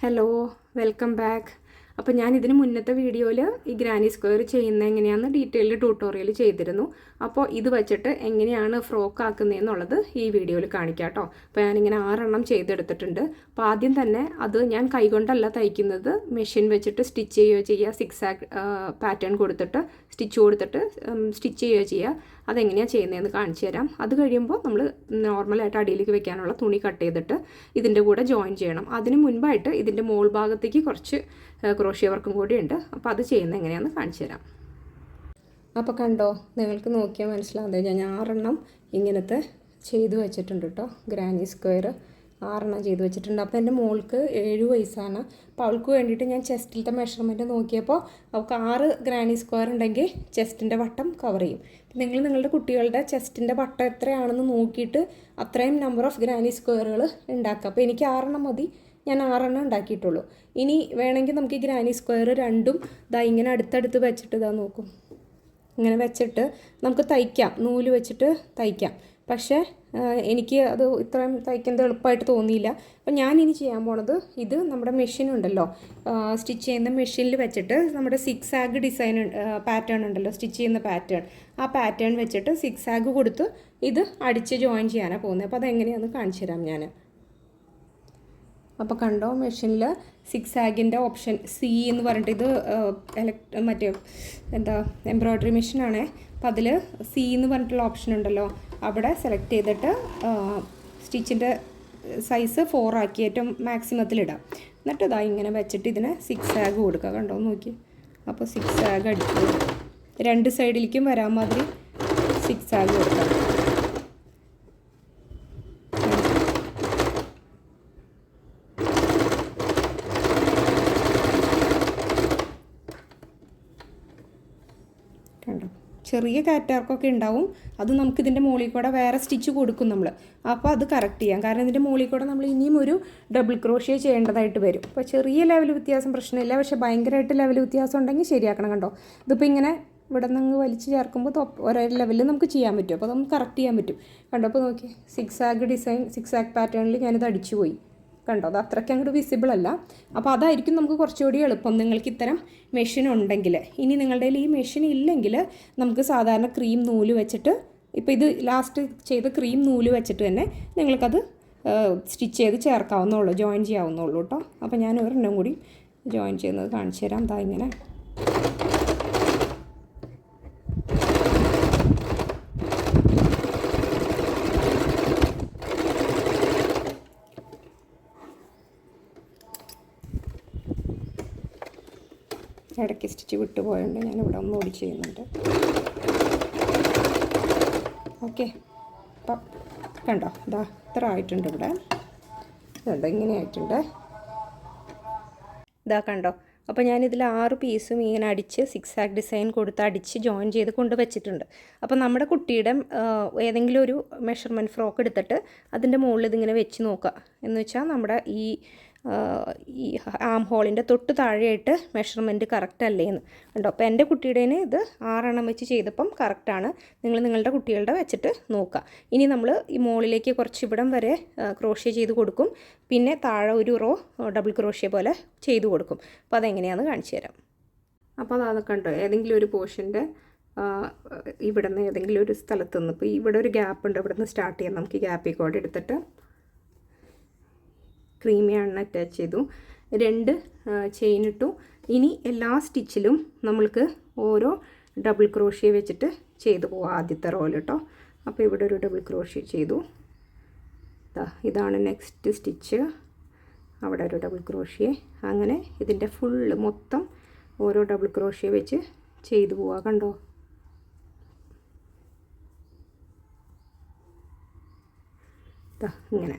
Hello, welcome back. അപ്പോൾ ഞാൻ ഇതിന് മുന്നത്തെ വീഡിയോയിൽ ഈ ഗ്രാനി സ്ക്വയർ ചെയ്യുന്ന എങ്ങനെയാണെന്ന് ഡീറ്റെയിൽഡ് ട്യൂട്ടോറിയൽ ചെയ്തിരുന്നു. അപ്പോൾ ഇത് വെച്ചിട്ട് എങ്ങനെയാണ് ഫ്രോക്ക് ആക്കുന്നതെന്നുള്ളത് ഈ വീഡിയോയിൽ കാണിക്കാം കേട്ടോ. അപ്പോൾ ഞാനിങ്ങനെ 6 ചെയ്തെടുത്തിട്ടുണ്ട്. അപ്പോൾ ആദ്യം തന്നെ അത് ഞാൻ കൈകൊണ്ടല്ല തയ്ക്കുന്നത്, മെഷീൻ വെച്ചിട്ട് സ്റ്റിച്ച് ചെയ്യുക, സിക്സാഗ് പാറ്റേൺ കൊടുത്തിട്ട് സ്റ്റിച്ച് കൊടുത്തിട്ട് സ്റ്റിച്ച് ചെയ്യുക. അതെങ്ങനെയാണ് ചെയ്യുന്നതെന്ന് കാണിച്ചു തരാം. അത് കഴിയുമ്പോൾ നമ്മൾ നോർമലായിട്ട് അടിയിലേക്ക് വെക്കാനുള്ള തുണി കട്ട് ചെയ്തിട്ട് ഇതിൻ്റെ കൂടെ ജോയിൻ ചെയ്യണം. അതിന് മുൻപായിട്ട് ഇതിൻ്റെ മോൾ ഭാഗത്തേക്ക് കുറച്ച് ക്രോഷ്യ വർക്കും കൂടി ഉണ്ട്. അപ്പോൾ അത് ചെയ്യുന്നത് എങ്ങനെയാണെന്ന് കാണിച്ചു തരാം. അപ്പോൾ കണ്ടോ, നിങ്ങൾക്ക് നോക്കിയാൽ മനസ്സിലാവുന്നത് ഞാൻ 6 ഇങ്ങനത്തെ ചെയ്തു വെച്ചിട്ടുണ്ട് കേട്ടോ. ഗ്രാനി സ്ക്വയർ 6 ചെയ്ത് വെച്ചിട്ടുണ്ട്. അപ്പോൾ എൻ്റെ മോൾക്ക് 7 വയസ്സാണ്. അപ്പോൾ അവൾക്ക് വേണ്ടിയിട്ട് ഞാൻ ചെസ്റ്റിലത്തെ മെഷർമെൻറ്റ് നോക്കിയപ്പോൾ അവൾക്ക് 6 ഗ്രാനി സ്ക്വയർ ഉണ്ടെങ്കിൽ ചെസ്റ്റിൻ്റെ വട്ടം കവർ ചെയ്യും. നിങ്ങൾ നിങ്ങളുടെ കുട്ടികളുടെ ചെസ്റ്റിൻ്റെ വട്ടം എത്രയാണെന്ന് നോക്കിയിട്ട് അത്രയും നമ്പർ ഓഫ് ഗ്രാനി സ്ക്വയറുകൾ ഉണ്ടാക്കുക. അപ്പോൾ എനിക്ക് 6 മതി, ഞാൻ 6 ഉണ്ടാക്കിയിട്ടുള്ളൂ. ഇനി വേണമെങ്കിൽ നമുക്ക് ഈ ഗ്രാനി സ്ക്വയർ രണ്ടും ഇങ്ങനെ അടുത്തടുത്ത് വെച്ചിട്ട് നോക്കും, ഇങ്ങനെ വെച്ചിട്ട് നമുക്ക് തയ്ക്കാം, നൂല് വെച്ചിട്ട് തയ്ക്കാം. പക്ഷേ എനിക്ക് അത് ഇത്രയും തയ്ക്കുന്നത് എളുപ്പമായിട്ട് തോന്നിയില്ല. അപ്പോൾ ഞാനിനി ചെയ്യാൻ പോണത്, ഇത് നമ്മുടെ മെഷീൻ ഉണ്ടല്ലോ, സ്റ്റിച്ച് ചെയ്യുന്ന മെഷീനിൽ വെച്ചിട്ട് നമ്മുടെ സിക്സാഗ് ഡിസൈൻ പാറ്റേൺ ഉണ്ടല്ലോ, സ്റ്റിച്ച് ചെയ്യുന്ന പാറ്റേൺ, ആ പാറ്റേൺ വെച്ചിട്ട് സിക്സാഗ് കൊടുത്ത് ഇത് അടിച്ച് ജോയിൻ ചെയ്യാനാണ് പോകുന്നത്. അപ്പോൾ അതെങ്ങനെയാണെന്ന് കാണിച്ചു തരാം ഞാൻ. അപ്പോൾ കണ്ടോ, മെഷീനിൽ സിക്സാഗിൻ്റെ ഓപ്ഷൻ സി എന്ന് പറഞ്ഞിട്ട്, ഇത് മറ്റേ എംബ്രോയ്ഡറി മെഷീനാണേ. അപ്പോൾ അതിൽ സി എന്ന് പറഞ്ഞിട്ടുള്ള ഓപ്ഷൻ ഉണ്ടല്ലോ, അവിടെ സെലക്ട് ചെയ്തിട്ട് സ്റ്റിച്ചിൻ്റെ സൈസ് 4 ആക്കി ഏറ്റവും മാക്സിമത്തിലിടാം. എന്നിട്ട് ഇങ്ങനെ വെച്ചിട്ട് ഇതിനെ സിക്സാഗ് കൊടുക്കുക. കണ്ടോ നോക്കി, അപ്പോൾ സിക്സാഗ് അടിക്കുക, 2 സൈഡിലേക്കും വരാൻ മാതിരി സിക്സാഗ് കൊടുക്കുക. കണ്ടോ, ചെറിയ കാറ്റാർക്കൊക്കെ ഉണ്ടാവും, അത് നമുക്കിതിൻ്റെ മുകളിൽ കൂടെ വേറെ സ്റ്റിച്ച് കൊടുക്കും നമ്മൾ. അപ്പോൾ അത് കറക്റ്റ് ചെയ്യാം, കാരണം ഇതിൻ്റെ മുകളിൽ കൂടെ നമ്മൾ ഇനിയും ഒരു ഡബിൾ ക്രോഷ്യ ചെയ്യേണ്ടതായിട്ട് വരും. അപ്പോൾ ചെറിയ ലെവൽ വ്യത്യാസം പ്രശ്നമില്ല, പക്ഷേ ഭയങ്കരമായിട്ട് ലെവൽ വ്യത്യാസം ഉണ്ടെങ്കിൽ ശരിയാക്കണം. കണ്ടോ, ഇതിപ്പോൾ ഇങ്ങനെ ഇവിടെ നിന്ന് വലിച്ച് ചേർക്കുമ്പോൾ ഒരേ ലെവലിൽ നമുക്ക് ചെയ്യാൻ പറ്റും. അപ്പോൾ നമുക്ക് കറക്റ്റ് ചെയ്യാൻ പറ്റും. കണ്ടോ, അപ്പോൾ നോക്കി, സിക്സാഗ് ഡിസൈൻ, സിക്സാഗ് പാറ്റേണിൽ ഞാനിത് അടിച്ചു പോയി. കണ്ടോ, അത് അത്രയ്ക്ക് അങ്ങോട്ട് വിസിബിൾ അല്ല. അപ്പോൾ അതായിരിക്കും നമുക്ക് കുറച്ചുകൂടി എളുപ്പം നിങ്ങൾക്ക് ഇത്തരം മെഷീൻ ഉണ്ടെങ്കിൽ. ഇനി നിങ്ങളുടെ കയ്യിൽ ഈ മെഷീൻ ഇല്ലെങ്കിൽ നമുക്ക് സാധാരണ ക്രീം നൂല് വെച്ചിട്ട്, ഇപ്പോൾ ഇത് ലാസ്റ്റ് ചെയ്ത ക്രീം നൂല് വെച്ചിട്ട് തന്നെ നിങ്ങൾക്കത് സ്റ്റിച്ച് ചെയ്ത് ചേർക്കാവുന്നുള്ളൂ, ജോയിൻ ചെയ്യാവുന്നുള്ളൂ കേട്ടോ. അപ്പോൾ ഞാൻ ഒരെണ്ണം കൂടി ജോയിൻ ചെയ്യുന്നത് കാണിച്ചു തരാം. ഇങ്ങനെ ഇടയ്ക്ക് സ്റ്റിച്ച് വിട്ടുപോയുണ്ട്, ഞാനിവിടെ ഒന്നുകൂടി ചെയ്യുന്നുണ്ട്. ഓക്കെ, അപ്പം കണ്ടോ, ഇത്ര ആയിട്ടുണ്ട്. ഇവിടെ ഇങ്ങനെ ആയിട്ടുണ്ട്. കണ്ടോ. അപ്പോൾ ഞാനിതിൽ 6 പീസും ഇങ്ങനെ അടിച്ച് സിക്സാഗ് ഡിസൈൻ കൊടുത്ത് അടിച്ച് ജോയിൻ ചെയ്ത് കൊണ്ടുവച്ചിട്ടുണ്ട്. അപ്പോൾ നമ്മുടെ കുട്ടിയുടെ ഏതെങ്കിലും ഒരു മെഷർമെൻറ്റ് ഫ്രോക്ക് എടുത്തിട്ട് അതിൻ്റെ മുകളിൽ ഇതിങ്ങനെ വെച്ച് നോക്കുക. എന്ന് വെച്ചാൽ നമ്മുടെ ഈ ആം ഹോളിൻ്റെ തൊട്ട് താഴെയായിട്ട് മെഷർമെൻറ്റ് കറക്റ്റ് അല്ലേന്ന് കണ്ടോ. അപ്പോൾ എൻ്റെ കുട്ടിയുടേന് ഇത് 6 വെച്ച് ചെയ്തപ്പം കറക്റ്റാണ്. നിങ്ങൾ നിങ്ങളുടെ കുട്ടികളുടെ വെച്ചിട്ട് നോക്കുക. ഇനി നമ്മൾ ഈ മുകളിലേക്ക് കുറച്ച് ഇവിടം വരെ ക്രോഷ്യ ചെയ്ത് കൊടുക്കും, പിന്നെ താഴെ ഒരു റോ ഡബിൾ ക്രോഷ്യ പോലെ ചെയ്ത് കൊടുക്കും. അപ്പോൾ അതെങ്ങനെയാണെന്ന് കാണിച്ചു തരാം. അപ്പോൾ അതൊക്കെ കണ്ടോ, ഏതെങ്കിലും ഒരു പോർഷൻ്റെ ഇവിടെ നിന്ന് ഏതെങ്കിലും ഒരു സ്ഥലത്ത് നിന്ന്, ഇപ്പോൾ ഇവിടെ ഒരു ഗ്യാപ്പ് ഉണ്ട്, ഇവിടെ നിന്ന് സ്റ്റാർട്ട് ചെയ്യാം. നമുക്ക് ഈ ഗ്യാപ്പിൽ കൂടെ എടുത്തിട്ട് ക്രീമിയാണ് അറ്റാച്ച് ചെയ്തു, 2 ചെയിൻ ഇട്ടു. ഇനി എല്ലാ സ്റ്റിച്ചിലും നമ്മൾക്ക് ഓരോ ഡബിൾ ക്രോഷ്യ വെച്ചിട്ട് ചെയ്തു പോവാം. ആദ്യത്തെ റോയിൽ കേട്ടോ. അപ്പോൾ ഇവിടെ ഒരു ഡബിൾ ക്രോഷ്യ ചെയ്തു. ഇതാണ് നെക്സ്റ്റ് സ്റ്റിച്ച്, അവിടെ ഒരു ഡബിൾ ക്രോഷ്യ. അങ്ങനെ ഇതിൻ്റെ ഫുള്ള് മൊത്തം ഓരോ ഡബിൾ ക്രോഷ്യ വെച്ച് ചെയ്തു പോവാം. കണ്ടോ, ഇങ്ങനെ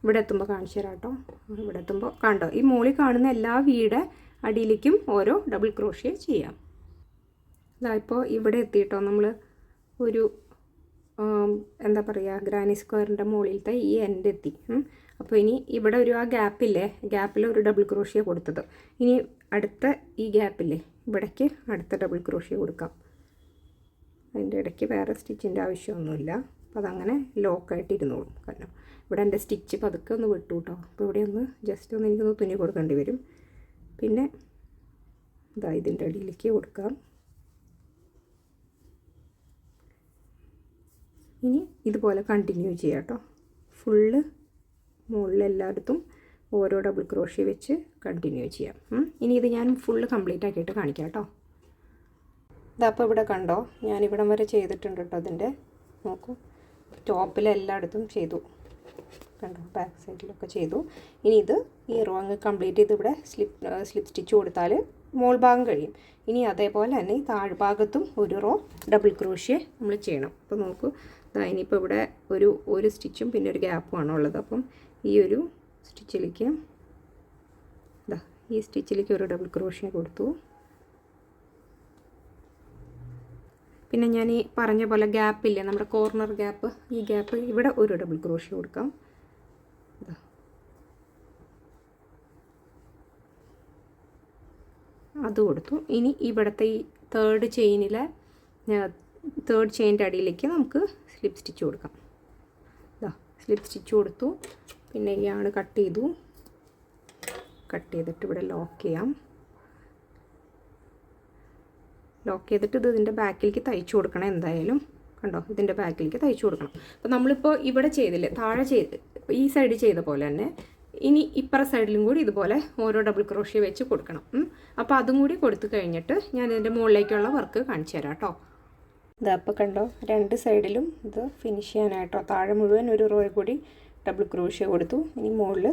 ഇവിടെ എത്തുമ്പോൾ കാണിച്ചു തരാം കേട്ടോ. ഇവിടെ എത്തുമ്പോൾ കണ്ടോ, ഈ മുകളിൽ കാണുന്ന എല്ലാ വീടെ അടിയിലേക്കും ഓരോ ഡബിൾ ക്രോഷ്യ ചെയ്യാം. ഇപ്പോൾ ഇവിടെ എത്തിയിട്ടോ, നമ്മൾ ഒരു എന്താ പറയുക, ഗ്രാനി സ്ക്വയറിൻ്റെ മുകളിലത്തെ ഈ എൻഡ് എത്തി. അപ്പോൾ ഇനി ഇവിടെ ഒരു ആ ഗ്യാപ്പില്ലേ, ഗ്യാപ്പിൽ ഒരു ഡബിൾ ക്രോഷ്യ കൊടുത്തത്. ഇനി അടുത്ത ഈ ഗ്യാപ്പില്ലേ, ഇവിടേക്ക് അടുത്ത ഡബിൾ ക്രോഷ്യ കൊടുക്കാം. അതിൻ്റെ ഇടയ്ക്ക് വേറെ സ്റ്റിച്ചിൻ്റെ ആവശ്യമൊന്നുമില്ല. അപ്പോൾ അതങ്ങനെ ലോക്കായിട്ട് ഇരുന്നോളും. കാരണം ഇവിടെ എൻ്റെ സ്റ്റിച്ച് പതുക്കെ ഒന്ന് വിട്ടു കേട്ടോ. അപ്പോൾ ഇവിടെ ഒന്ന് ജസ്റ്റ് ഒന്ന് എനിക്കൊന്ന് തുന്നി കൊടുക്കേണ്ടി വരും. പിന്നെ ഇതാ ഇതിൻ്റെ അടിയിലേക്ക് കൊടുക്കാം. ഇനി ഇതുപോലെ കണ്ടിന്യൂ ചെയ്യാം കേട്ടോ. ഫുള്ള് മുകളിൽ എല്ലായിടത്തും ഓരോ ഡബിൾ ക്രോഷ്യ വെച്ച് കണ്ടിന്യൂ ചെയ്യാം. ഇനി ഇത് ഞാൻ ഫുള്ള് കംപ്ലീറ്റ് ആക്കിയിട്ട് കാണിക്കാം കേട്ടോ. ഇതപ്പോൾ ഇവിടെ കണ്ടോ, ഞാനിവിടം വരെ ചെയ്തിട്ടുണ്ട് കേട്ടോ. അതിൻ്റെ നോക്കൂ, ടോപ്പിലെല്ലായിടത്തും ചെയ്തു കണ്ടോ, ബാക്ക് സൈഡിലൊക്കെ ചെയ്തു. ഇനി ഇത് ഈ റോ അങ്ങ് കംപ്ലീറ്റ് ചെയ്ത് ഇവിടെ സ്ലിപ്പ് സ്റ്റിച്ച് കൊടുത്താൽ മോൾ ഭാഗം കഴിയും. ഇനി അതേപോലെ തന്നെ ഈ താഴ്ഭാഗത്തും ഒരു റോ ഡബിൾ ക്രോഷ്യ നമ്മൾ ചെയ്യണം. അപ്പോൾ നോക്കൂ, ഇനിയിപ്പോൾ ഇവിടെ ഒരു സ്റ്റിച്ചും പിന്നെ ഒരു ഗ്യാപ്പുമാണ് ഉള്ളത്. അപ്പം ഈ ഒരു സ്റ്റിച്ചിലേക്ക് ഈ സ്റ്റിച്ചിലേക്ക് ഒരു ഡബിൾ ക്രോഷ്യ കൊടുത്തു. പിന്നെ ഞാൻ ഈ പറഞ്ഞ പോലെ ഗ്യാപ്പില്ലേ, നമ്മുടെ കോർണർ ഗ്യാപ്പ്, ഈ ഗ്യാപ്പ് ഇവിടെ ഒരു ഡബിൾ ക്രോഷ്യ കൊടുക്കാം. അത് കൊടുത്തു. ഇനി ഇവിടുത്തെ ഈ തേർഡ് ചെയിനിൻ്റെ അടിയിലേക്ക് നമുക്ക് സ്ലിപ്പ് സ്റ്റിച്ച് കൊടുക്കാം. സ്ലിപ്പ് സ്റ്റിച്ച് കൊടുത്തു. പിന്നെ ഇയാണ് കട്ട് ചെയ്തു. കട്ട് ചെയ്തിട്ട് ഇവിടെ ലോക്ക് ചെയ്യാം. ലോക്ക് ചെയ്തിട്ട് ഇത് ഇതിൻ്റെ ബാക്കിലേക്ക് തയ്ച്ചു കൊടുക്കണം എന്തായാലും. കണ്ടോ, ഇതിൻ്റെ ബാക്കിലേക്ക് തയ്ച്ചു കൊടുക്കണം. അപ്പോൾ നമ്മളിപ്പോൾ ഇവിടെ ചെയ്തില്ലേ, താഴെ ഈ സൈഡ് ചെയ്ത പോലെ തന്നെ ഇനി ഇപ്പുറ സൈഡിലും കൂടി ഇതുപോലെ ഓരോ ഡബിൾ ക്രോഷ്യ വെച്ച് കൊടുക്കണം. അപ്പോൾ അതും കൂടി കൊടുത്തു കഴിഞ്ഞിട്ട് ഞാൻ ഇതിൻ്റെ മുകളിലേക്കുള്ള വർക്ക് കാണിച്ചു തരാം കേട്ടോ. ഇതപ്പോൾ കണ്ടോ, രണ്ട് സൈഡിലും ഇത് ഫിനിഷ് ചെയ്യാനായിട്ടോ താഴെ മുഴുവൻ ഒരു റോ കൂടി ഡബിൾ ക്രോഷ്യ കൊടുത്തു. ഇനി മുകളിൽ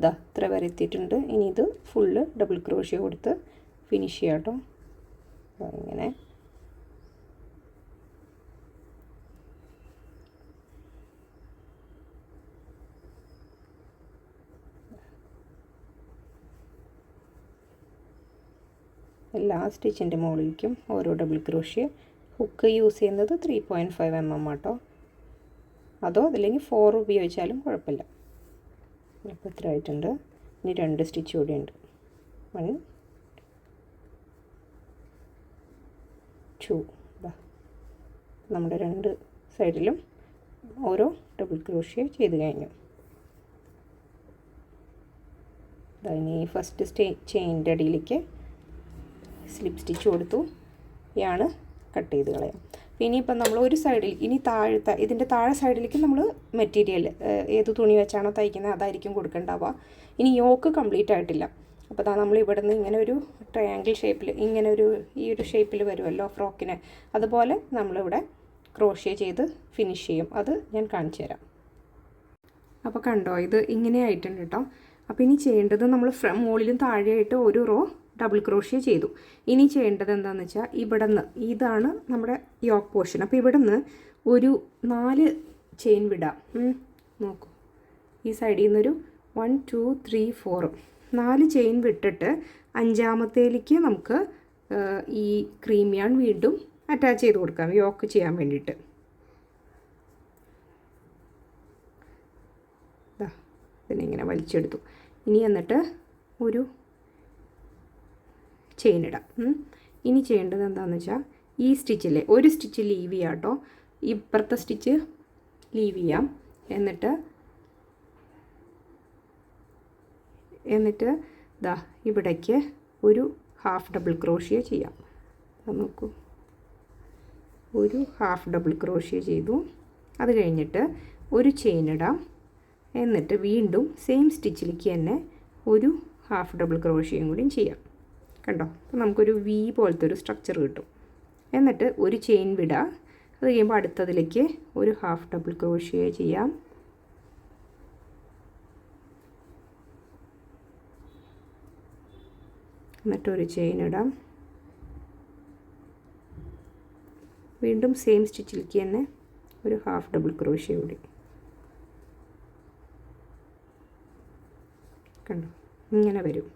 ഇത്ര വരെ എത്തിയിട്ടുണ്ട്. ഇനി ഇത് ഫുള്ള് ഡബിൾ ക്രോഷ്യ കൊടുത്ത് ഫിനിഷ് ചെയ്യാം കേട്ടോ. ഇങ്ങനെ എല്ലാ സ്റ്റിച്ചിൻ്റെ മുകളിലേക്കും ഓരോ ഡബിൾ ക്രോഷ്യ. ഹുക്ക് യൂസ് ചെയ്യുന്നത് 3.5 mm ആട്ടോ. അതോ അതല്ലെങ്കിൽ 4 ഉപയോഗിച്ചാലും കുഴപ്പമില്ല. ഇപ്പോൾ ഇത്ര ആയിട്ടുണ്ട്. ഇനി 2 സ്റ്റിച്ച് കൂടി ഉണ്ട്. 1 2. നമ്മുടെ 2 സൈഡിലും ഓരോ ഡബിൾ ക്രോഷ്യ ചെയ്ത് കഴിഞ്ഞു. ഇനി ഫസ്റ്റ് ചെയിൻ്റെ അടിയിലേക്ക് സ്ലിപ്പ് സ്റ്റിച്ച് കൊടുത്തു. ഇയാണ് കട്ട് ചെയ്ത് കളയാം. അപ്പോൾ ഇനിയിപ്പം നമ്മൾ ഒരു സൈഡിൽ ഇനി ഇതിൻ്റെ താഴെ സൈഡിലേക്ക് നമ്മൾ മെറ്റീരിയൽ ഏത് തുണി വെച്ചാണോ തയ്ക്കുന്നത് അതായിരിക്കും കൊടുക്കേണ്ടാവുക. ഇനി യോക്ക് കംപ്ലീറ്റ് ആയിട്ടില്ല. അപ്പോൾ നമ്മൾ ഇവിടെ നിന്ന് ഇങ്ങനെ ഒരു ട്രയാങ്കിൾ ഷേപ്പിൽ ഈ ഒരു ഷേപ്പിൽ വരുമല്ലോ ഫ്രോക്കിന്, അതുപോലെ നമ്മളിവിടെ ക്രോഷ്യ ചെയ്ത് ഫിനിഷ് ചെയ്യും. അത് ഞാൻ കാണിച്ചു തരാം. അപ്പോൾ കണ്ടോ, ഇത് ഇങ്ങനെ ആയിട്ടുണ്ട് കേട്ടോ. അപ്പോൾ ഇനി ചെയ്യേണ്ടത് നമ്മൾ മുകളിലും താഴെയായിട്ട് ഒരു റോ ഡബിൾ ക്രോഷ്യ ചെയ്തു. ഇനി ചെയ്യേണ്ടത് എന്താണെന്ന് വെച്ചാൽ ഇവിടെ നിന്ന് ഇതാണ് നമ്മുടെ യോക്ക് പോർഷൻ. അപ്പോൾ ഇവിടെ നിന്ന് ഒരു 4 ചെയിൻ വിടാം. നോക്കൂ, ഈ സൈഡിൽ നിന്നൊരു 1 2 3 4 4 ചെയിൻ വിട്ടിട്ട് 5ാമത്തേലേക്ക് നമുക്ക് ഈ ക്രീം യാൺ വീണ്ടും അറ്റാച്ച് ചെയ്ത് കൊടുക്കാം യോക്ക് ചെയ്യാൻ വേണ്ടിയിട്ട്. ഇതിനിങ്ങനെ വലിച്ചെടുത്തു. ഇനി എന്നിട്ട് ഒരു ചെയിൻ ഇടാം. ഇനി ചെയ്യേണ്ടത് എന്താണെന്ന് വെച്ചാൽ ഈ സ്റ്റിച്ചിലെ ഒരു സ്റ്റിച്ച് ലീവ് ചെയ്യാം കേട്ടോ. ഇപ്പുറത്തെ സ്റ്റിച്ച് ലീവ് ചെയ്യാം. എന്നിട്ട് ഇവിടേക്ക് ഒരു ഹാഫ് ഡബിൾ ക്രോഷ്യ ചെയ്യാം. നോക്കൂ, ഒരു ഹാഫ് ഡബിൾ ക്രോഷ്യ ചെയ്തു. അത് കഴിഞ്ഞിട്ട് ഒരു ചെയിൻ ഇടാം. എന്നിട്ട് വീണ്ടും സെയിം സ്റ്റിച്ചിലേക്ക് തന്നെ ഒരു ഹാഫ് ഡബിൾ ക്രോഷ്യയും കൂടിയും ചെയ്യാം. കണ്ടോ, അപ്പോൾ നമുക്കൊരു വി പോലത്തെ ഒരു സ്ട്രക്ചർ കിട്ടും. എന്നിട്ട് ഒരു ചെയിൻ വിടാം. അത് കഴിയുമ്പോൾ അടുത്തതിലേക്ക് ഒരു ഹാഫ് ഡബിൾ ക്രോഷ്യ ചെയ്യാം. എന്നിട്ടൊരു ചെയിൻ ഇടാം. വീണ്ടും സെയിം സ്റ്റിച്ചിലേക്ക് തന്നെ ഒരു ഹാഫ് ഡബിൾ ക്രോഷ്യ കൂടി. കണ്ടോ, ഇങ്ങനെ വരും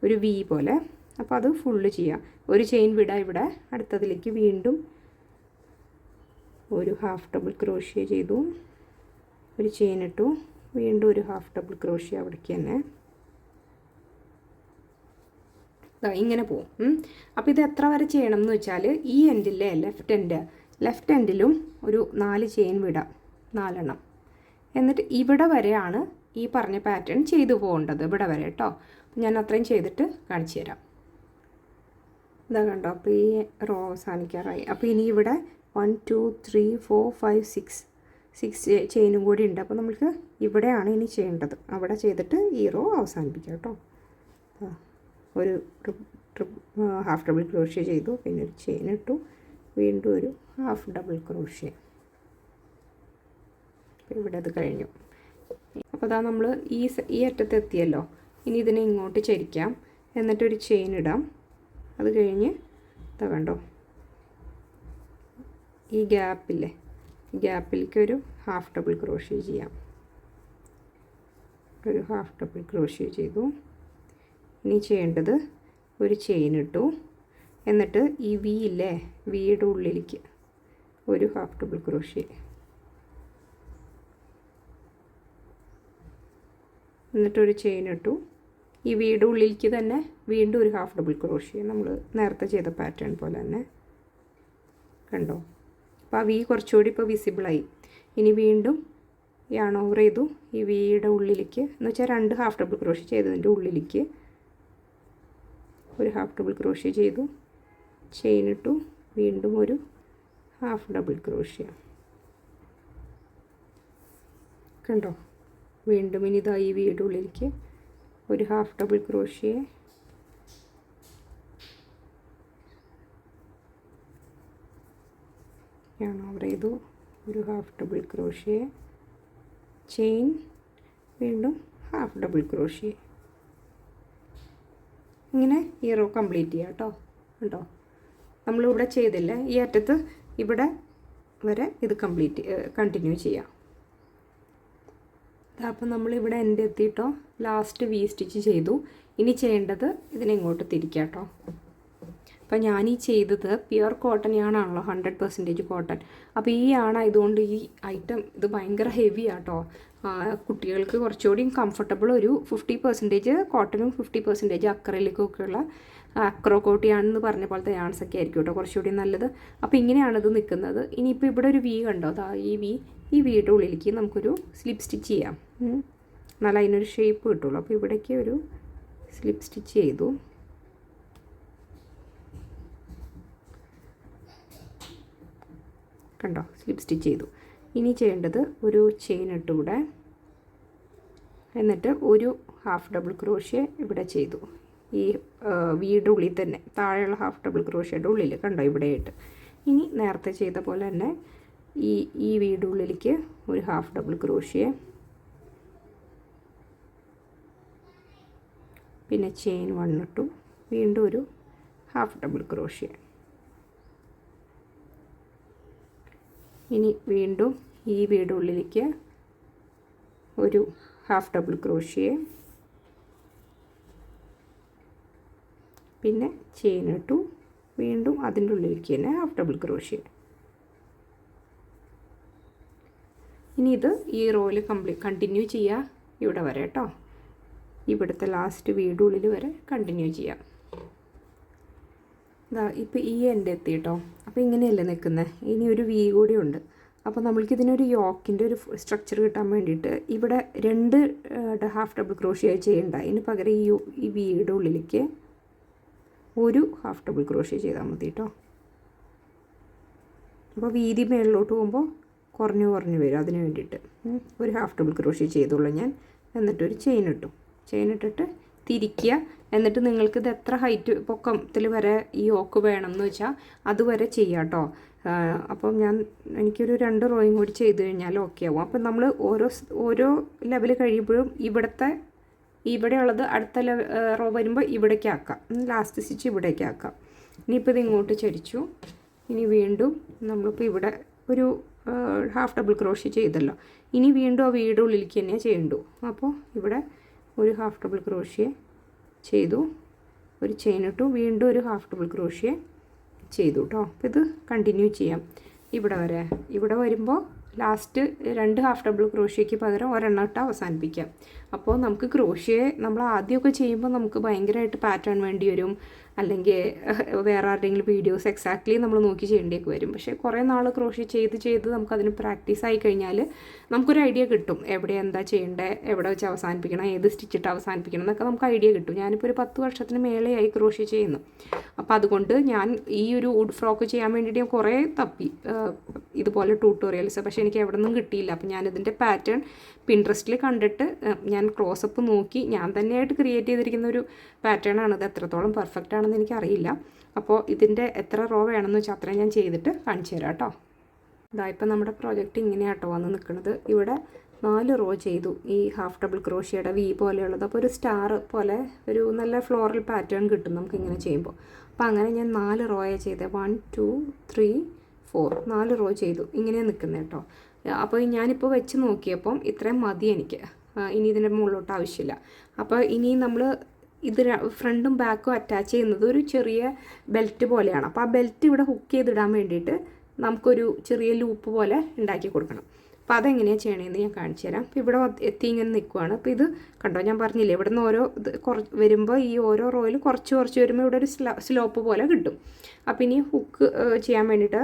ഒരു വി പോലെ. അപ്പോൾ അത് ഫുള്ള് ചെയ്യാം. ഒരു ചെയിൻ വിടാം. ഇവിടെ അടുത്തതിലേക്ക് വീണ്ടും ഒരു ഹാഫ് ഡബിൾ ക്രോഷ്യ ചെയ്തു. ഒരു ചെയിൻ ഇട്ടു. വീണ്ടും ഒരു ഹാഫ് ഡബിൾ ക്രോഷ്യ അവിടേക്ക് തന്നെ. ഇങ്ങനെ പോവും. അപ്പോൾ ഇത് എത്ര വരെ ചെയ്യണം എന്ന് വെച്ചാൽ ഈ എൻഡിലെ ലെഫ്റ്റ് എൻഡിലും ഒരു 4 ചെയിൻ വിടാം, 4 എണ്ണം. എന്നിട്ട് ഇവിടെ വരെയാണ് ഈ പറഞ്ഞ പാറ്റേൺ ചെയ്തു പോകേണ്ടത്, ഇവിടെ വരെ കേട്ടോ. ഞാൻ അത്രയും ചെയ്തിട്ട് കാണിച്ചു തരാം. ഇതാ കണ്ടോ, അപ്പോൾ ഈ റോ അവസാനിക്കാറായി. അപ്പോൾ ഇനി ഇവിടെ 1 2 3 4 5 6 ചെയിനും കൂടി ഉണ്ട്. അപ്പോൾ നമുക്ക് ഇവിടെയാണ് ഇനി ചെയ്യേണ്ടത്. അവിടെ ചെയ്തിട്ട് ഈ റോ അവസാനിപ്പിക്കാം കേട്ടോ. ഒരു ഹാഫ് ഡബിൾ ക്രോഷ്യ ചെയ്തു, പിന്നെ ഒരു ചെയിൻ ഇട്ടു, വീണ്ടും ഒരു ഹാഫ് ഡബിൾ ക്രോഷ്യ. അപ്പോൾ ഇവിടെ അത് കഴിഞ്ഞു. അപ്പോൾ അതാ നമ്മൾ ഈ അറ്റത്ത് എത്തിയല്ലോ. ഇനി ഇതിനെ ഇങ്ങോട്ട് ചരിക്കാം, എന്നിട്ടൊരു ചെയിൻ ഇടാം. അത് കഴിഞ്ഞ് ഇതാ കണ്ടോ, ഈ ഗ്യാപ്പില്ലേ, ഈ ഗ്യാപ്പിലേക്ക് ഒരു ഹാഫ് ഡബിൾ ക്രോഷ്യ ചെയ്യാം. ഒരു ഹാഫ് ഡബിൾ ക്രോഷ്യ ചെയ്തു. ഇനി ചെയ്യേണ്ടത് ഒരു ചെയിൻ ഇട്ടു, എന്നിട്ട് ഈ വി ഇല്ലേ, വിയുടെ ഉള്ളിലേക്ക് ഒരു ഹാഫ് ഡബിൾ ക്രോഷ്യ, എന്നിട്ടൊരു ചെയിൻ ഇട്ടു. ഈ വിയുടെ ഉള്ളിലേക്ക് തന്നെ വീണ്ടും ഒരു ഹാഫ് ഡബിൾ ക്രോഷ്യ, നമ്മൾ നേരത്തെ ചെയ്ത പാറ്റേൺ പോലെ തന്നെ. കണ്ടോ, അപ്പോൾ ആ വി കുറച്ചുകൂടി ഇപ്പോൾ വിസിബിളായി. ഇനി വീണ്ടും യാൺ ഓവർ ചെയ്തു. ഈ വിയുടെ ഉള്ളിലേക്ക് എന്ന് വെച്ചാൽ 2 ഹാഫ് ഡബിൾ ക്രോഷ്യ ചെയ്തതിൻ്റെ ഉള്ളിലേക്ക് ഒരു ഹാഫ് ഡബിൾ ക്രോഷ്യ ചെയ്തു, ചെയിൻ ഇട്ടു, വീണ്ടും ഒരു ഹാഫ് ഡബിൾ ക്രോഷ്യ. കണ്ടോ, വീണ്ടും ഇനി ഇതാ ഈ വിയുടെ ഉള്ളിലേക്ക് ഒരു half double crochet, yarn over ചെയ്തു, ഒരു ഹാഫ് ഡബിൾ ക്രോഷ്യ, ചെയിൻ, വീണ്ടും ഹാഫ് ഡബിൾ ക്രോഷ്യ. ഇങ്ങനെ ഈ റോ കംപ്ലീറ്റ് ചെയ്യാം കേട്ടോ. കണ്ടോ, നമ്മളിവിടെ ചെയ്തില്ല, ഈ അറ്റത്ത് ഇവിടെ വരെ ഇത് കണ്ടിന്യൂ ചെയ്യാം. അപ്പോൾ നമ്മളിവിടെ എൻ്റെ എത്തിയിട്ടോ, ലാസ്റ്റ് വി സ്റ്റിച്ച് ചെയ്തു. ഇനി ചെയ്യേണ്ടത് ഇതിനെ ഇങ്ങോട്ട് തിരിക്കാം കേട്ടോ. അപ്പോൾ ഞാൻ ഈ ചെയ്തത് പ്യുർ കോട്ടൺ യാണാണല്ലോ, 100% കോട്ടൺ. അപ്പോൾ ഈ യാണായതുകൊണ്ട് ഈ ഐറ്റം ഇത് ഭയങ്കര ഹെവി ആട്ടോ. കുട്ടികൾക്ക് കുറച്ചുകൂടി കംഫർട്ടബിൾ ഒരു 50% കോട്ടണും 50% അക്രലിക്കൊക്കെയുള്ള അക്രോക്കോട്ടിയാണെന്ന് പറഞ്ഞ പോലത്തെ യാൺസൊക്കെ ആയിരിക്കും കേട്ടോ കുറച്ചുകൂടി നല്ലത്. അപ്പോൾ ഇങ്ങനെയാണിത് നിൽക്കുന്നത്. ഇനിയിപ്പോൾ ഇവിടെ ഒരു വി കണ്ടോ, അതാ ഈ വിയുടെ ഉള്ളിലേക്ക് നമുക്കൊരു സ്ലിപ്പ് സ്റ്റിച്ച് ചെയ്യാം. എന്നാൽ അതിനൊരു ഷേപ്പ് കിട്ടുള്ളൂ. അപ്പോൾ ഇവിടേക്ക് ഒരു സ്ലിപ്പ് സ്റ്റിച്ച് ചെയ്തു. കണ്ടോ, സ്ലിപ്പ് സ്റ്റിച്ച് ചെയ്തു. ഇനി ചെയ്യേണ്ടത് ഒരു ചെയിൻ ഇട്ടുകൂടെ, എന്നിട്ട് ഒരു ഹാഫ് ഡബിൾ ക്രോഷ്യ ഇവിടെ ചെയ്തു. ഈ വിയുടെ ഉള്ളിൽ തന്നെ താഴെയുള്ള ഹാഫ് ഡബിൾ ക്രോഷ്യയുടെ ഉള്ളിൽ കണ്ടോ ഇവിടെയായിട്ട്. ഇനി നേരത്തെ ചെയ്ത പോലെ തന്നെ ഈ വിയുടെ ഉള്ളിലേക്ക് ഒരു ഹാഫ് ഡബിൾ ക്രോഷ്യ, പിന്നെ ചെയിൻ 1 ഇട്ടു, വീണ്ടും ഒരു ഹാഫ് ഡബിൾ ക്രോഷ്യ. ഇനി വീണ്ടും ഈ വിയുടെ ഉള്ളിലേക്ക് ഒരു ഹാഫ് ഡബിൾ ക്രോഷ്യ, പിന്നെ ചെയിൻ ഇട്ടു, വീണ്ടും അതിൻ്റെ ഉള്ളിലേക്ക് തന്നെ ഹാഫ് ഡബിൾ ക്രോഷ്യ. ഇനി ഇത് ഈ റോയിൽ കണ്ടിന്യൂ ചെയ്യുക ഇവിടെ വരെ കേട്ടോ. ഇവിടുത്തെ ലാസ്റ്റ് വീട് ഉള്ളിൽ വരെ കണ്ടിന്യൂ ചെയ്യാം. ഇതാ ഇപ്പോൾ ഈ എൻ്റെ എത്തി കേട്ടോ. അപ്പോൾ ഇങ്ങനെയല്ലേ നിൽക്കുന്നത്. ഇനി ഒരു വി കൂടി ഉണ്ട്. അപ്പോൾ നമ്മൾക്കിതിനൊരു യോക്കിൻ്റെ ഒരു സ്ട്രക്ചർ കിട്ടാൻ വേണ്ടിയിട്ട് ഇവിടെ 2 ഹാഫ് ഡബിൾ ക്രോഷ്യ ചെയ്യണ്ട. ഇതിന് പകരം ഈ വിയുടെ ഉള്ളിലേക്ക് ഒരു ഹാഫ് ഡബിൾ ക്രോഷ്യ ചെയ്താൽ മതി കേട്ടോ. അപ്പോൾ വീതി മേളിലോട്ട് പോകുമ്പോൾ കുറഞ്ഞു വരും. അതിന് വേണ്ടിയിട്ട് ഒരു ഹാഫ് ഡബിൾ ക്രോഷ്യ ചെയ്തോളൂ ഞാൻ. എന്നിട്ടൊരു ചെയിൻ ഇട്ടു. ചെയിൻ ഇട്ടിട്ട് തിരിക്കുക. എന്നിട്ട് നിങ്ങൾക്കിത് എത്ര ഹൈറ്റ് പൊക്കത്തിൽ വരെ ഈ യോക്ക് വേണം എന്ന് വെച്ചാൽ അതുവരെ ചെയ്യാം കേട്ടോ. അപ്പം എനിക്കൊരു 2 റോയും കൂടി ചെയ്ത് കഴിഞ്ഞാൽ ഓക്കെ ആവും. അപ്പം നമ്മൾ ഓരോ ലെവൽ കഴിയുമ്പോഴും ഇവിടെയുള്ളത് അടുത്ത റോ വരുമ്പോൾ ഇവിടേക്ക് ആക്കാം. ലാസ്റ്റ് സ്റ്റിച്ച് ഇവിടേക്ക് ആക്കാം. ഇനിയിപ്പോൾ ഇത് ഇങ്ങോട്ട് ചരിച്ചു. ഇനി വീണ്ടും നമ്മളിപ്പോൾ ഇവിടെ ഒരു ഹാഫ് ഡബിൾ ക്രോഷ്യ ചെയ്തല്ലോ. ഇനി വീണ്ടും ആ വീട് ഉള്ളിലേക്ക് തന്നെ ചെയ്യണ്ടു. അപ്പോൾ ഇവിടെ ഒരു ഹാഫ് ഡബിൾ ക്രോഷ്യ ചെയ്തു, ഒരു ചെയിൻ ഇട്ടു, വീണ്ടും ഒരു ഹാഫ് ഡബിൾ ക്രോഷ്യ ചെയ്തു കേട്ടോ. അപ്പോൾ ഇത് കണ്ടിന്യൂ ചെയ്യാം ഇവിടെ വരെ. ഇവിടെ വരുമ്പോൾ ലാസ്റ്റ് 2 ഹാഫ് ഡബിൾ ക്രോഷ്യയ്ക്ക് പകരം ഒരെണ്ണം ഇട്ട് അവസാനിപ്പിക്കാം. അപ്പോൾ നമുക്ക് ക്രോഷ്യ നമ്മൾ ആദ്യമൊക്കെ ചെയ്യുമ്പോൾ നമുക്ക് ഭയങ്കരമായിട്ട് പാറ്റേൺ വേണ്ടി വരും. അല്ലെങ്കിൽ വേറെ ആരുടെയെങ്കിലും വീഡിയോസ് എക്സാക്ട്ലി നമ്മൾ നോക്കി ചെയ്യേണ്ടിയൊക്കെ വരും. പക്ഷേ കുറേ നാൾ ക്രോഷ്യ ചെയ്ത് നമുക്കതിന് പ്രാക്ടീസ് ആയി കഴിഞ്ഞാൽ നമുക്കൊരു ഐഡിയ കിട്ടും. എവിടെ എന്താ ചെയ്യേണ്ടത്, എവിടെ വെച്ച് അവസാനിപ്പിക്കണം, ഏത് സ്റ്റിച്ചിട്ട് അവസാനിപ്പിക്കണം എന്നൊക്കെ നമുക്ക് ഐഡിയ കിട്ടും. ഞാനിപ്പോൾ ഒരു 10 വർഷത്തിന് മേലെയായി ക്രോഷ്യ ചെയ്യുന്നു. അപ്പോൾ അതുകൊണ്ട് ഞാൻ ഈ ഒരു വുഡ് ഫ്രോക്ക് ചെയ്യാൻ വേണ്ടിയിട്ട് ഞാൻ കുറേ തപ്പി ഇതുപോലെ ട്യൂട്ടോറിയൽസ്, പക്ഷേ എനിക്ക് എവിടെ നിന്നും കിട്ടിയില്ല. അപ്പോൾ ഞാനിതിൻ്റെ പാറ്റേൺ പിൻട്രസ്റ്റിൽ കണ്ടിട്ട് ഞാൻ ക്ലോസപ്പ് നോക്കി ഞാൻ തന്നെയായിട്ട് ക്രിയേറ്റ് ചെയ്തിരിക്കുന്ന ഒരു പാറ്റേൺ ആണ്. ഇത് എത്രത്തോളം പെർഫെക്റ്റ് ആണെന്ന് എനിക്കറിയില്ല. അപ്പോൾ ഇതിൻ്റെ എത്ര റോ വേണമെന്ന് വെച്ചാൽ അത്രയും ഞാൻ ചെയ്തിട്ട് കാണിച്ചു തരാം കേട്ടോ. ഇപ്പം നമ്മുടെ പ്രോജക്റ്റ് ഇങ്ങനെയാട്ടോ വന്ന് നിൽക്കുന്നത്. ഇവിടെ 4 റോ ചെയ്തു ഈ ഹാഫ് ഡബിൾ ക്രോഷ്യയുടെ വി പോലെയുള്ളത്. അപ്പോൾ ഒരു സ്റ്റാർ പോലെ ഒരു നല്ല ഫ്ലോറൽ പാറ്റേൺ കിട്ടും നമുക്കിങ്ങനെ ചെയ്യുമ്പോൾ. അപ്പോൾ അങ്ങനെ ഞാൻ 4 റോയാണ് ചെയ്തത്. 1 2 3 4 4 റോ ചെയ്തു. ഇങ്ങനെയാണ് നിൽക്കുന്നത് കേട്ടോ. അപ്പോൾ ഞാനിപ്പോൾ വെച്ച് നോക്കിയപ്പം ഇത്രയും മതി എനിക്ക്. ഇനി ഇതിൻ്റെ മുകളിലോട്ട് ആവശ്യമില്ല. അപ്പോൾ ഇനി നമ്മൾ ഇത് ഫ്രണ്ടും ബാക്കും അറ്റാച്ച് ചെയ്യുന്നത് ഒരു ചെറിയ ബെൽറ്റ് പോലെയാണ്. അപ്പോൾ ആ ബെൽറ്റ് ഇവിടെ ഹുക്ക് ചെയ്തിടാൻ വേണ്ടിയിട്ട് നമുക്കൊരു ചെറിയ ലൂപ്പ് പോലെ ഉണ്ടാക്കി കൊടുക്കണം. അപ്പോൾ അതെങ്ങനെയാണ് ചെയ്യണമെന്ന് ഞാൻ കാണിച്ചു തരാം. അപ്പോൾ ഇവിടെ എത്തി ഇങ്ങനെ നിൽക്കുവാണ്. അപ്പോൾ ഇത് കണ്ടോ, ഞാൻ പറഞ്ഞില്ലേ ഇവിടെ നിന്ന് ഓരോ കുറച്ച് വരുമ്പോൾ ഈ ഓരോ റോയിൽ കുറച്ച് വരുമ്പോൾ ഇവിടെ ഒരു സ്ലോപ്പ് പോലെ കിട്ടും. അപ്പോൾ ഇനി ഹുക്ക് ചെയ്യാൻ വേണ്ടിയിട്ട്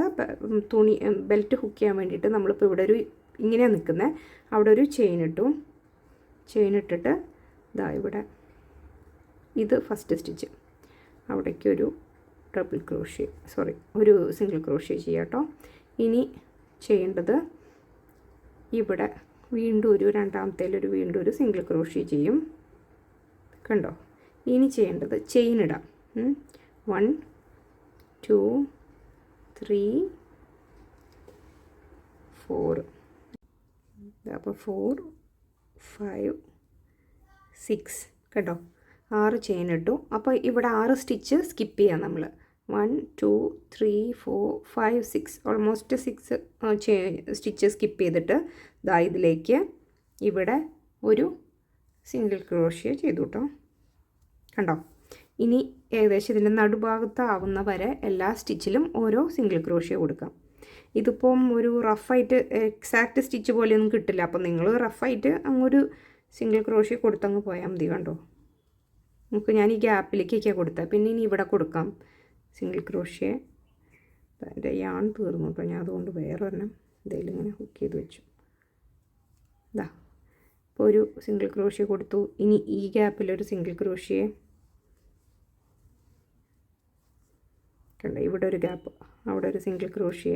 തുണി ബെൽറ്റ് ഹുക്ക് ചെയ്യാൻ വേണ്ടിയിട്ട് നമ്മളിപ്പോൾ ഇവിടെ ഒരു ഇങ്ങനെയാണ് നിൽക്കുന്നത്. അവിടെ ഒരു ചെയിൻ ഇട്ടിട്ട് ഇതാ ഇവിടെ ഇത് ഫസ്റ്റ് സ്റ്റിച്ച്, അവിടേക്കൊരു ഡബിൾ ക്രോഷ്യ ഒരു സിംഗിൾ ക്രോഷ്യ ചെയ്യാം കേട്ടോ. ഇനി ചെയ്യേണ്ടത് ഇവിടെ വീണ്ടും രണ്ടാമത്തേലൊരു വീണ്ടും ഒരു സിംഗിൾ ക്രോഷ്യ ചെയ്യും. കണ്ടോ, ഇനി ചെയ്യേണ്ടത് ചെയിൻ ഇടാം. 1 2 3 4 അപ്പോൾ 4 5 6 കേട്ടോ, 6 ചെയിൻ ഇട്ടു. അപ്പോൾ ഇവിടെ 6 സ്റ്റിച്ച് സ്കിപ്പ് ചെയ്യാം നമ്മൾ. 1 2 3 4 5 6 ഓൾമോസ്റ്റ് 6 സ്റ്റിച്ച് സ്കിപ്പ് ചെയ്തിട്ട് ദാ ഇതിലേക്ക് ഇവിടെ ഒരു സിംഗിൾ ക്രോഷ്യ ചെയ്തു കേട്ടോ. കണ്ടോ, ഇനി ഏകദേശം ഇതിൻ്റെ നടുഭാഗത്താവുന്ന വരെ എല്ലാ സ്റ്റിച്ചിലും ഓരോ സിംഗിൾ ക്രോഷ്യ കൊടുക്കാം. ഇതിപ്പം ഒരു റഫായിട്ട് എക്സാക്റ്റ് സ്റ്റിച്ച് പോലെയൊന്നും കിട്ടില്ല. അപ്പം നിങ്ങൾ റഫായിട്ട് അങ്ങൊരു സിംഗിൾ ക്രോഷ്യ കൊടുത്തങ്ങ് പോയാൽ മതി. കണ്ടോ, ഞാൻ ഈ ഗ്യാപ്പിലേക്കൊക്കെയാണ് കൊടുത്തത്. പിന്നെ ഇനി ഇവിടെ കൊടുക്കാം സിംഗിൾ ക്രോഷ്യ. അതിൻ്റെ യാൺ തീർന്നു കേട്ടോ. ഞാൻ അതുകൊണ്ട് വേറെ ഒരെണ്ണം എന്തെങ്കിലും ഇങ്ങനെ ഹുക്ക് ചെയ്ത് വെച്ചു. ഇതാ ഇപ്പോൾ ഒരു സിംഗിൾ ക്രോഷ്യ കൊടുത്തു. ഇനി ഈ ഗ്യാപ്പിലൊരു സിംഗിൾ ക്രോഷ്യ കണ്ടോ, ഇവിടെ ഒരു ഗ്യാപ്പ്, അവിടെ ഒരു സിംഗിൾ ക്രോഷ്യ,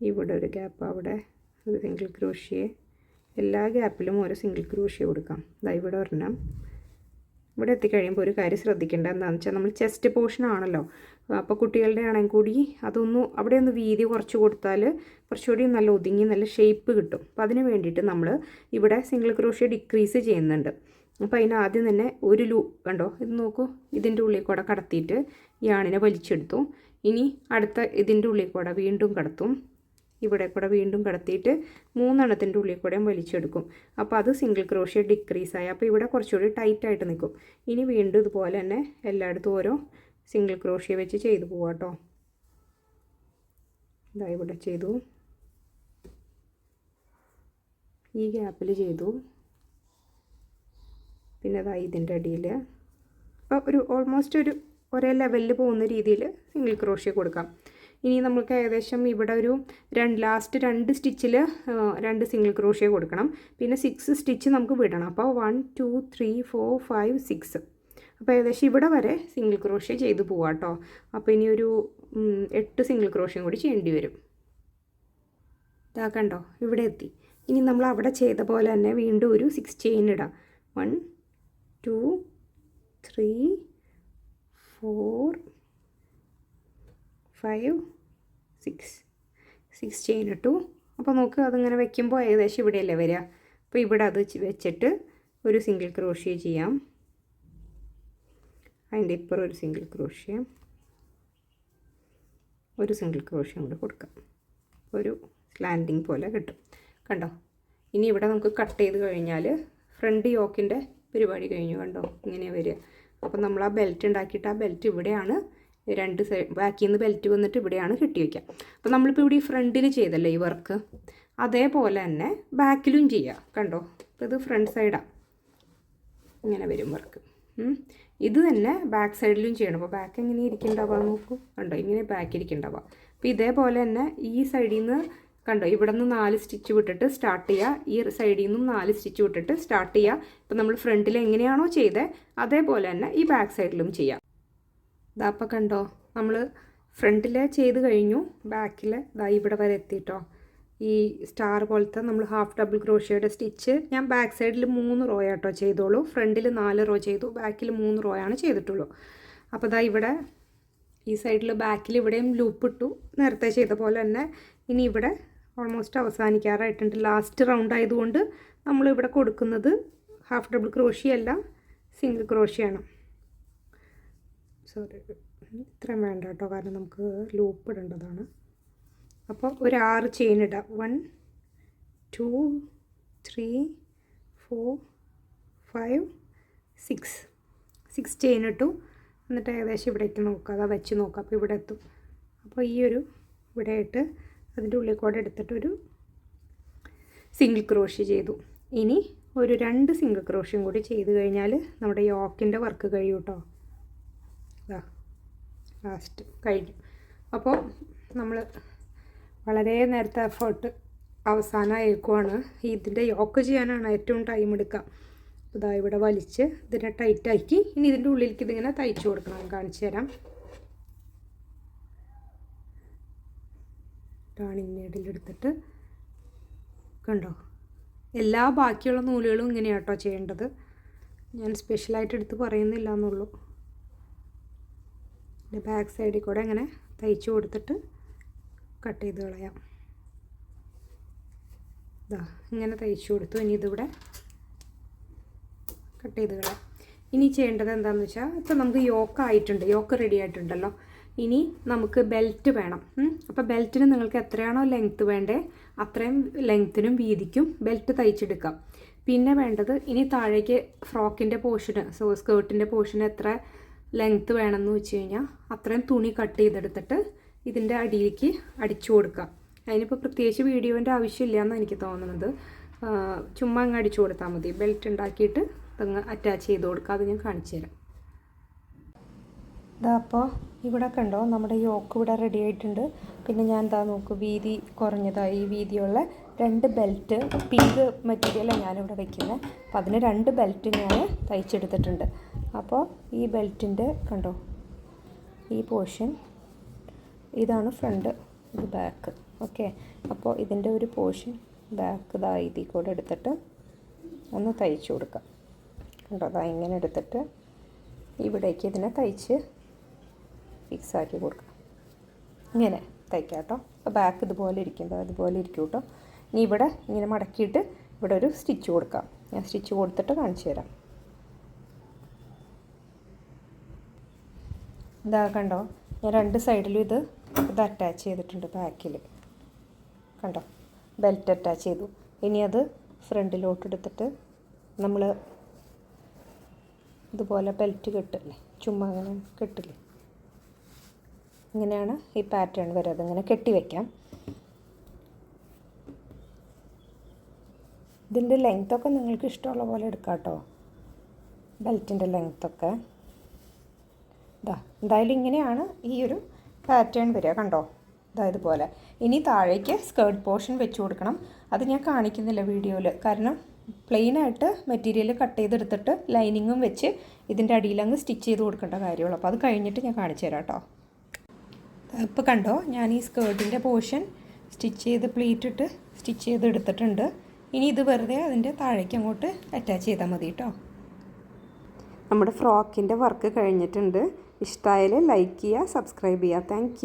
ഇവിടെ ഒരു ഗ്യാപ്പ്, അവിടെ ഒരു സിംഗിൾ ക്രോഷ്യ. എല്ലാ ഗ്യാപ്പിലും ഓരോ സിംഗിൾ ക്രോഷ്യ കൊടുക്കാം. ഇതാ ഇവിടെ ഒരെണ്ണം. ഇവിടെ എത്തിക്കഴിയുമ്പോൾ ഒരു കാര്യം ശ്രദ്ധിക്കേണ്ട എന്താണെന്ന് വെച്ചാൽ നമ്മൾ ചെസ്റ്റ് പോർഷൻ ആണല്ലോ, അപ്പോൾ കുട്ടികളുടെ ആണെങ്കിൽ കൂടി അതൊന്ന് അവിടെ ഒന്ന് വീതി കുറച്ച് കൊടുത്താൽ കുറച്ചുകൂടി നല്ല ഒതുങ്ങി നല്ല ഷേപ്പ് കിട്ടും. അപ്പോൾ അതിന് വേണ്ടിയിട്ട് നമ്മൾ ഇവിടെ സിംഗിൾ ക്രോഷ്യ ഡിക്രീസ് ചെയ്യുന്നുണ്ട്. അപ്പോൾ അതിന് ആദ്യം തന്നെ ഒരു കണ്ടോ, ഇത് നോക്കൂ, ഇതിൻ്റെ ഉള്ളിൽ കൂടെ കടത്തിയിട്ട് യാണിനെ വലിച്ചെടുത്തു. ഇനി അടുത്ത ഇതിൻ്റെ ഉള്ളിൽ കൂടെ വീണ്ടും കടത്തും, ഇവിടെ കൂടെ വീണ്ടും കടത്തിയിട്ട് 3 എണ്ണത്തിൻ്റെ ഉള്ളിൽ കൂടെയും വലിച്ചെടുക്കും. അപ്പോൾ അത് സിംഗിൾ ക്രോഷ്യ ഡിക്രീസായി. അപ്പോൾ ഇവിടെ കുറച്ചുകൂടി ടൈറ്റായിട്ട് നിൽക്കും. ഇനി വീണ്ടും ഇതുപോലെ തന്നെ എല്ലായിടത്തും ഓരോ സിംഗിൾ ക്രോഷ്യ വെച്ച് ചെയ്തു പോവാം കേട്ടോ. ഇതാ ഇവിടെ ചെയ്തു, ഈ ഗ്യാപ്പിൽ ചെയ്തു, പിന്നെ അതാ ഇതിൻ്റെ അടിയിൽ. അപ്പോൾ ഒരു ഓൾമോസ്റ്റ് ഒരേ ലെവലിൽ പോകുന്ന രീതിയിൽ സിംഗിൾ ക്രോഷ്യ കൊടുക്കാം. ഇനി നമുക്ക് ഏകദേശം ഇവിടെ ഒരു ലാസ്റ്റ് 2 സ്റ്റിച്ചിൽ 2 സിംഗിൾ ക്രോഷ്യ കൊടുക്കണം. പിന്നെ 6 സ്റ്റിച്ച് നമുക്ക് വിടണം. അപ്പോൾ 1 2 3 4 5 6 അപ്പോൾ ഏകദേശം ഇവിടെ വരെ സിംഗിൾ ക്രോഷ്യ ചെയ്ത് പോവാം കേട്ടോ. അപ്പോൾ ഇനി ഒരു 8 സിംഗിൾ ക്രോഷ്യം കൂടി ചെയ്യേണ്ടി വരും. ഇതാ കണ്ടോ, ഇവിടെ എത്തി. ഇനി നമ്മൾ അവിടെ ചെയ്ത പോലെ തന്നെ വീണ്ടും ഒരു 6 ചെയിൻ ഇടാം. 1 2 3 4 5 6 ചെയിൻ ഇട്ടു. അപ്പോൾ നോക്ക്, അതിങ്ങനെ വെക്കുമ്പോൾ ഏകദേശം ഇവിടെയല്ലേ വരിക. അപ്പോൾ ഇവിടെ അത് വെച്ചിട്ട് ഒരു സിംഗിൾ ക്രോഷ്യ ചെയ്യാം. അതിൻ്റെ ഇപ്പുറം ഒരു സിംഗിൾ ക്രോഷ്യ, ഒരു സിംഗിൾ ക്രോഷ്യം കൂടെ കൊടുക്കാം. ഒരു സ്ലാൻഡിങ് പോലെ കിട്ടും. കണ്ടോ, ഇനി ഇവിടെ നമുക്ക് കട്ട് ചെയ്ത് കഴിഞ്ഞാൽ ഫ്രണ്ട് യോക്കിൻ്റെ പരിപാടി കഴിഞ്ഞു. കണ്ടോ, ഇങ്ങനെ വരിക. അപ്പോൾ നമ്മൾ ആ ബെൽറ്റ് ഉണ്ടാക്കിയിട്ട് ആ ബെൽറ്റ് ഇവിടെയാണ്, 2 സൈഡ് ബാക്കിൽ നിന്ന് ബെൽറ്റ് വന്നിട്ട് ഇവിടെയാണ് കെട്ടി വയ്ക്കുക. അപ്പോൾ നമ്മളിപ്പോൾ ഇവിടെ ഈ ഫ്രണ്ടിൽ ചെയ്തല്ലോ ഈ വർക്ക്, അതേപോലെ തന്നെ ബാക്കിലും ചെയ്യുക. കണ്ടോ, അപ്പോൾ ഇത് ഫ്രണ്ട് സൈഡാണ്, ഇങ്ങനെ വരും വർക്ക്. ഇത് തന്നെ ബാക്ക് സൈഡിലും ചെയ്യണം. അപ്പോൾ ബാക്ക് എങ്ങനെ ഇരിക്കുന്നുണ്ടാവുക നോക്കൂ, കണ്ടോ ഇങ്ങനെ ബാക്ക് ഇരിക്കുന്നുണ്ടാവുക. അപ്പോൾ ഇതേപോലെ തന്നെ ഈ സൈഡിൽ നിന്ന് കണ്ടോ ഇവിടെ നിന്ന് 4 സ്റ്റിച്ച് വിട്ടിട്ട് സ്റ്റാർട്ട് ചെയ്യുക, ഈ സൈഡിൽ നിന്നും 4 സ്റ്റിച്ച് വിട്ടിട്ട് സ്റ്റാർട്ട് ചെയ്യുക. ഇപ്പോൾ നമ്മൾ ഫ്രണ്ടിൽ എങ്ങനെയാണോ ചെയ്തത് അതേപോലെ തന്നെ ഈ ബാക്ക് സൈഡിലും ചെയ്യാം. ഇതാ അപ്പോൾ കണ്ടോ നമ്മൾ ഫ്രണ്ടിൽ ചെയ്ത് കഴിഞ്ഞു, ബാക്കിൽ ഇതാ ഇവിടെ വരെ എത്തിയിട്ടോ. ഈ സ്റ്റാർ പോലത്തെ നമ്മൾ ഹാഫ് ഡബിൾ ക്രോഷ്യയുടെ സ്റ്റിച്ച് ഞാൻ ബാക്ക് സൈഡിൽ 3 റോ ആട്ടോ ചെയ്തോളൂ. ഫ്രണ്ടിൽ 4 റോ ചെയ്തു, ബാക്കിൽ 3 റോ ആണ് ചെയ്തിട്ടുള്ളൂ. അപ്പോൾ ഇതാ ഇവിടെ ഈ സൈഡിൽ ബാക്കിൽ ഇവിടെയും ലൂപ്പ് ഇട്ടു നേരത്തെ ചെയ്ത പോലെ തന്നെ. ഇനി ഇവിടെ ഓൾമോസ്റ്റ് അവസാനിക്കാറായിട്ടുണ്ട്. ലാസ്റ്റ് റൗണ്ട് ആയതുകൊണ്ട് നമ്മളിവിടെ കൊടുക്കുന്നത് ഹാഫ് ഡബിൾ ക്രോഷ്യ അല്ല, സിംഗിൾ ക്രോഷ്യയാണ്. സോറി, ഇത്രയും വേണ്ട കേട്ടോ, കാരണം നമുക്ക് ലൂപ്പ് ഇടേണ്ടതാണ്. അപ്പോൾ ഒരു 6 ചെയിൻ ഇടാം. 1 2 3 4 5 6 ചെയിൻ ഇട്ടു. എന്നിട്ട് ഏകദേശം ഇവിടേക്ക് നോക്കുക, അതാ വെച്ച് നോക്കുക. അപ്പോൾ ഇവിടെ എത്തും. അപ്പോൾ ഈ ഒരു ഇവിടെ ഇട്ട് അതിൻ്റെ ഉള്ളിൽ കൂടെ എടുത്തിട്ടൊരു സിംഗിൾ ക്രോഷ്യ ചെയ്തു. ഇനി ഒരു 2 സിംഗിൾ ക്രോഷ്യം കൂടി ചെയ്ത് കഴിഞ്ഞാൽ നമ്മുടെ യോക്കിൻ്റെ വർക്ക് കഴിയും കേട്ടോ. ഇതാ ലാസ്റ്റ് കഴിഞ്ഞു. അപ്പോൾ നമ്മൾ വളരെ നേരത്തെ എഫേർട്ട് അവസാനമായേക്കുവാണ്. ഇതിൻ്റെ യോക്ക് ചെയ്യാനാണ് ഏറ്റവും ടൈം എടുക്കുക. ഇതാ ഇവിടെ വലിച്ച് ഇതിനെ ടൈറ്റാക്കി ഇനി ഇതിൻ്റെ ഉള്ളിലേക്ക് ഇതിങ്ങനെ തയ്ച്ചു കൊടുക്കണം. കാണിച്ചു തരാം. ടേണിങ് നീഡിലെടുത്തിട്ട് കണ്ടോ, എല്ലാ ബാക്കിയുള്ള നൂലുകളും ഇങ്ങനെയാണ് കേട്ടോ ചെയ്യേണ്ടത്. ഞാൻ സ്പെഷ്യലായിട്ട് എടുത്ത് പറയുന്നില്ല എന്നുള്ളൂ. ഇതിൻ്റെ ബാക്ക് സൈഡിൽ കൂടെ ഇങ്ങനെ തയ്ച്ചു കൊടുത്തിട്ട് കട്ട് ചെയ്ത് കളയാം. ഇതാ ഇങ്ങനെ തയ്ച്ചു കൊടുത്തു. ഇനി ഇതിവിടെ കട്ട് ചെയ്ത് കളയാം. ഇനി ചെയ്യേണ്ടത് എന്താണെന്ന് വെച്ചാൽ, ഇപ്പോൾ നമുക്ക് യോക്ക് ആയിട്ടുണ്ട്, യോക്ക് റെഡി ആയിട്ടുണ്ടല്ലോ. ഇനി നമുക്ക് ബെൽറ്റ് വേണം. അപ്പോൾ ബെൽറ്റിന് നിങ്ങൾക്ക് എത്രയാണോ ലെങ്ത്ത് വേണ്ടേ അത്രയും ലെങ്ത്തിനും വീതിക്കും ബെൽറ്റ് തയ്ച്ചെടുക്കാം. പിന്നെ വേണ്ടത് ഇനി താഴേക്ക് ഫ്രോക്കിൻ്റെ പോർഷന്, സ്കേർട്ടിൻ്റെ പോർഷന് എത്ര ലെങ്ത്ത് വേണമെന്ന് വെച്ച് കഴിഞ്ഞാൽ അത്രയും തുണി കട്ട് ചെയ്തെടുത്തിട്ട് ഇതിൻ്റെ അടിയിലേക്ക് അടിച്ചു കൊടുക്കാം. അതിനിപ്പോൾ പ്രത്യേകിച്ച് വീഡിയോൻ്റെ ആവശ്യമില്ല എന്നാണ് എനിക്ക് തോന്നുന്നത്. ചുമ്മാ അങ്ങ് അടിച്ചു കൊടുത്താൽ മതി. ബെൽറ്റ് ഉണ്ടാക്കിയിട്ട് അങ്ങ് അറ്റാച്ച് ചെയ്ത് കൊടുക്കുക. അത് ഞാൻ കാണിച്ചു തരാം. ഇതാ അപ്പോൾ ഇവിടെ കണ്ടോ നമ്മുടെ യോക്ക് ഇവിടെ റെഡി ആയിട്ടുണ്ട്. പിന്നെ ഞാൻ എന്താ നോക്കൂ, വീതി കുറഞ്ഞതായി വീതിയുള്ള 2 ബെൽറ്റ് പിങ്ക് മെറ്റീരിയലാണ് ഞാനിവിടെ വയ്ക്കുന്നത്. അപ്പോൾ അതിന് 2 ബെൽറ്റ് ഞാൻ തയ്ച്ചെടുത്തിട്ടുണ്ട്. അപ്പോൾ ഈ ബെൽറ്റിൻ്റെ കണ്ടോ ഈ പോർഷൻ ഇതാണ് ഫ്രണ്ട്, ഇത് ബാക്ക്. ഓക്കെ, അപ്പോൾ ഇതിൻ്റെ ഒരു പോർഷൻ ബാക്ക് ഇതാ ഇതിൽ കൂടെ എടുത്തിട്ട് ഒന്ന് തയ്ച്ചു കൊടുക്കാം. കണ്ടോ, അതാ ഇങ്ങനെ എടുത്തിട്ട് ഇവിടേക്ക് ഇതിനെ തയ്ച്ച് ഫിക്സ് ആക്കി കൊടുക്കാം. ഇങ്ങനെ തയ്ക്കാം കേട്ടോ. അപ്പോൾ ബാക്ക് ഇതുപോലെ ഇരിക്കും, അതുപോലെ ഇരിക്കും കേട്ടോ. ഇനി ഇവിടെ ഇങ്ങനെ മടക്കിയിട്ട് ഇവിടെ ഒരു സ്റ്റിച്ച് കൊടുക്കാം. ഞാൻ സ്റ്റിച്ച് കൊടുത്തിട്ട് കാണിച്ചു തരാം. ഇതാ കണ്ടോ, ഞാൻ 2 സൈഡിലും ഇത് അറ്റാച്ച് ചെയ്തിട്ടുണ്ട് ബാക്കിൽ. കണ്ടോ, ബെൽറ്റ് അറ്റാച്ച് ചെയ്തു. ഇനി അത് ഫ്രണ്ടിലോട്ട് എടുത്തിട്ട് നമ്മൾ ഇതുപോലെ ബെൽറ്റ് കെട്ടില്ലേ, ചുമ്മാ അങ്ങനെ കെട്ടില്ലേ, ഇങ്ങനെയാണ് ഈ പാറ്റേൺ വരെ. അതിങ്ങനെ കെട്ടി വയ്ക്കാം. ഇതിൻ്റെ ലെങ്ത്തൊക്കെ നിങ്ങൾക്ക് ഇഷ്ടമുള്ള പോലെ എടുക്കാം കേട്ടോ, ബെൽറ്റിൻ്റെ ലെങ്ത്തൊക്കെ. എന്തായാലും ഇങ്ങനെയാണ് ഈ ഒരു പാറ്റേൺ വരിക. കണ്ടോ, ഇതുപോലെ. ഇനി താഴേക്ക് സ്കേർട്ട് പോർഷൻ വെച്ച് കൊടുക്കണം. അത് ഞാൻ കാണിക്കുന്നില്ല വീഡിയോയിൽ, കാരണം പ്ലെയിനായിട്ട് മെറ്റീരിയൽ കട്ട് ചെയ്തെടുത്തിട്ട് ലൈനിങ്ങും വെച്ച് ഇതിൻ്റെ അടിയിലങ്ങ് സ്റ്റിച്ച് ചെയ്ത് കൊടുക്കേണ്ട കാര്യമുള്ളൂ. അപ്പോൾ അത് കഴിഞ്ഞിട്ട് ഞാൻ കാണിച്ചു തരാം കേട്ടോ. ഇപ്പോൾ കണ്ടോ, ഞാൻ ഈ സ്കേർട്ടിൻ്റെ പോർഷൻ സ്റ്റിച്ച് ചെയ്ത് പ്ലീറ്റ് ഇട്ട് സ്റ്റിച്ച് ചെയ്ത് എടുത്തിട്ടുണ്ട്. ഇനി ഇത് വെറുതെ അതിൻ്റെ താഴേക്ക് അങ്ങോട്ട് അറ്റാച്ച് ചെയ്താൽ മതി കേട്ടോ. നമ്മുടെ ഫ്രോക്കിൻ്റെ വർക്ക് കഴിഞ്ഞിട്ടുണ്ട്. ഇഷ്ടമായാൽ ലൈക്ക് ചെയ്യുക, സബ്സ്ക്രൈബ് ചെയ്യുക. താങ്ക്